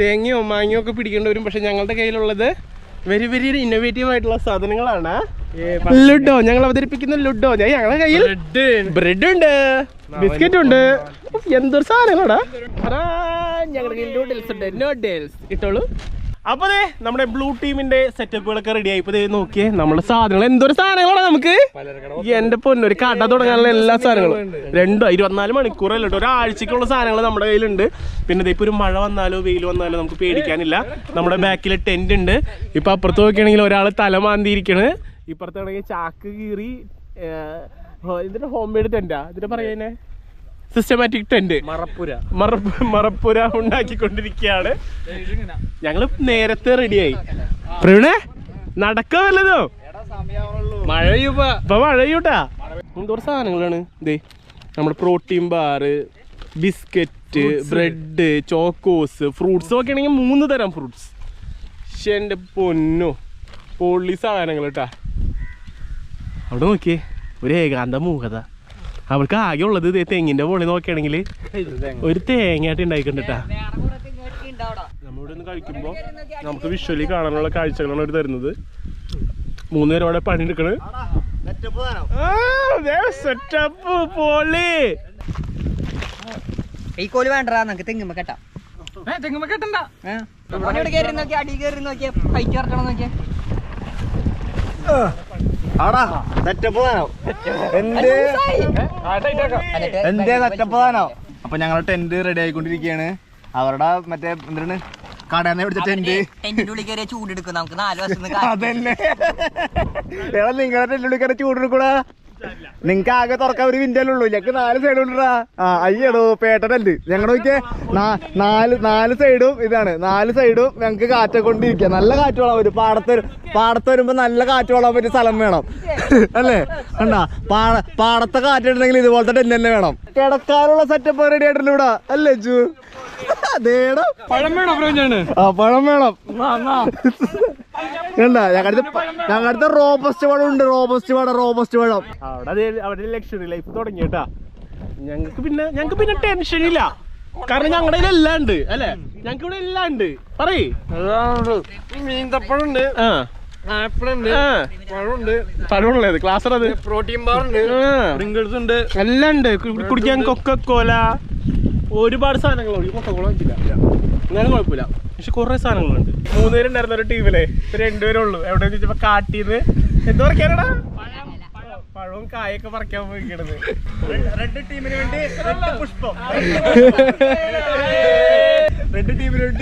തേങ്ങയോ മാങ്ങയോ ഒക്കെ പിടിക്കേണ്ടി വരും. പക്ഷെ ഞങ്ങളുടെ കയ്യിലുള്ളത് വെരി വെരി ഇന്നോവേറ്റീവ് ആയിട്ടുള്ള സാധനങ്ങളാണ്. ലുഡോ, ഞങ്ങൾ അവതരിപ്പിക്കുന്ന ലുഡോ. ഞങ്ങളുടെ കയ്യിൽ ബ്രെഡ് ഉണ്ട്, ബിസ്ക്കറ്റ് ഉണ്ട്. എന്തൊരു സാധനങ്ങളാടാ. ഞങ്ങളുടെ കയ്യിൽ നൂഡിൽസ് ഉണ്ട്, നൂഡിൽസ് ഇട്ടോളൂ. അപ്പൊ നമ്മുടെ ബ്ലൂ ടീമിന്റെ സെറ്റപ്പുകളൊക്കെ റെഡി ആയി. ഇപ്പൊ നോക്കിയേ നമ്മുടെ സാധനങ്ങൾ, എന്തൊരു സാധനങ്ങളാണ് നമുക്ക്. എന്റെ പൊന്നൊരു കട തുടങ്ങാനുള്ള എല്ലാ സാധനങ്ങളും 24 മണിക്കൂറല്ല കേട്ടോ, ഒരാഴ്ചക്കുള്ള സാധനങ്ങൾ നമ്മുടെ കയ്യിലുണ്ട്. പിന്നെ ഇപ്പൊ ഒരു മഴ വന്നാലോ വെയിൽ വന്നാലോ നമുക്ക് പേടിക്കാനില്ല. നമ്മുടെ ബാക്കിൽ ടെന്റ് ഉണ്ട്. ഇപ്പൊ അപ്പുറത്ത് നോക്കുകയാണെങ്കിൽ ഒരാൾ തല മാന്തിയിരിക്കണ്, ഇപ്പുറത്താണെങ്കിൽ ചാക്ക് കീറി. ഇതിന്റെ ഹോം മെയ്ഡ് ടെന്റാ ഇതിന്റെ പറയുന്നേ, സിസ്റ്റമാറ്റിക് ടെന്റ് മറപ്പുര ഉണ്ടാക്കിക്കൊണ്ടിരിക്കുകയാണ്. ഞങ്ങള് നേരത്തെ റെഡിയായി. പ്രവീണേ നടക്കാൻ വല്ലതോ, മഴയൂട്ടാ. എന്തോരം സാധനങ്ങളാണ് ഇതേ. നമ്മുടെ protein bar, biscuit, bread, Chocos, fruits ഒക്കെ ആണെങ്കിൽ 3 തരം ഫ്രൂട്ട്സ്. പക്ഷെ എൻ്റെ പൊന്നോ പൊള്ളി സാധനങ്ങൾ കേട്ടാ. അവിടെ നോക്കിയേ ഒരു ഏകാന്ത മൂകത. അവൾക്ക് ആകെ ഉള്ളത് തെങ്ങിന്റെ മുകളിൽ നോക്കുകയാണെങ്കിൽ ഒരു തേങ്ങയായിട്ട് ഉണ്ടായിക്കണ്ടിട്ടാ. നമ്മളിവിടെ നിന്ന് കഴിക്കുമ്പോൾ നമുക്ക് വിഷ്വലി കാണാനുള്ള കാഴ്ചകളാണ് അവർ തരുന്നത്. 3 പേരും അവിടെ പണിയെടുക്കണ്. സെറ്റപ്പ് പൊളി. ഈ കോല് വേണ്ട നമുക്ക് തെങ്ങുമ്പോ കേട്ടാ. തെങ്ങുമ്പോ കേട്ടണ്ട അടി കയറി നോക്കിയാ ഹൈറ്റ് ഇറക്കണം നോക്കിയാ. അപ്പൊ ഞങ്ങൾ ടെന്റ് റെഡി ആയിക്കൊണ്ടിരിക്കുകയാണ്. അവരുടെ മറ്റേ എന്താണ് കടന്ന് പിടിച്ച ടെന്റ് ചൂടെടുക്കും നമുക്ക് 4 വർഷം. അതന്നെ നിങ്ങളുടെ ടെന്റിനുള്ളിൽ കയറി ചൂടെടുക്കൂടാ. നിങ്ങക്ക് ആകെ തുറക്കാൻ ഒരു വിൻഡല്ലുള്ളൂ, ഞങ്ങക്ക് 4 സൈഡ് ഉണ്ടാ. അയ്യടോ പേട്ടല്ലേ. ഞങ്ങൾ നോക്കിയേ 4 സൈഡും ഇതാണ്. 4 സൈഡും ഞങ്ങക്ക് കാറ്റൊക്കെ കൊണ്ടിരിക്കുക. നല്ല കാറ്റ് കൊള്ളാൻ പറ്റും. പാടത്ത് വരുമ്പോ നല്ല കാറ്റ് കൊള്ളാൻ പറ്റിയ സ്ഥലം വേണം അല്ലേ. കണ്ടാ പാടത്തെ കാറ്റുണ്ടെങ്കിൽ ഇതുപോലത്തെ ടെന്റ് തന്നെ വേണം. കിടക്കാനുള്ള സെറ്റപ്പ് റെഡി ആയിട്ടില്ല ഇവിടെ അല്ലേ ചു. അതേടാ പഴം വേണം. പഴം വേണം. ഞങ്ങളുടെ റോബസ്റ്റ് പഴം ഉണ്ട്. റോബസ്റ്റ് പഴം അവിടെ ലക്ഷറി ലൈഫ് തുടങ്ങിട്ടാ. ഞങ്ങക്ക് പിന്നെ ടെൻഷൻ ഇല്ല, കാരണം ഞങ്ങളുടെ എല്ലാം ഉണ്ട് അല്ലെ. ഞങ്ങക്ക് ഇവിടെ എല്ലാം ഉണ്ട്. പറയേ മീൻതപ്പഴുണ്ട്, ആപ്പിളുണ്ട്, പഴമുള്ളത് ക്ലാസ്, പ്രോട്ടീൻ ബാർ ഉണ്ട്, ഡ്രിങ്ക്സ് ഉണ്ട്, എല്ലാം ഉണ്ട്. കുടിക്കാൻ കൊക്കക്കോല, ഒരുപാട് സാധനങ്ങളുണ്ട്. കൊക്കക്കോള വെച്ചില്ല എന്നാലും കുഴപ്പമില്ല. പക്ഷെ കുറെ സാധനങ്ങളുണ്ട്. 3 പേരുണ്ടായിരുന്ന ഒരു ടീമിലെ 2 പേരേ ഉള്ളൂ. എവിടെ ചോദിച്ചപ്പോ കാട്ടീന്ന് എന്താ പറയാനാടാ പഴവും കായൊക്കെ പറിക്കാൻ പോയിക്കണത്. റെഡ് ടീമിന് വേണ്ടി പുഷ്പം, റെഡ് ടീമിന് വേണ്ടി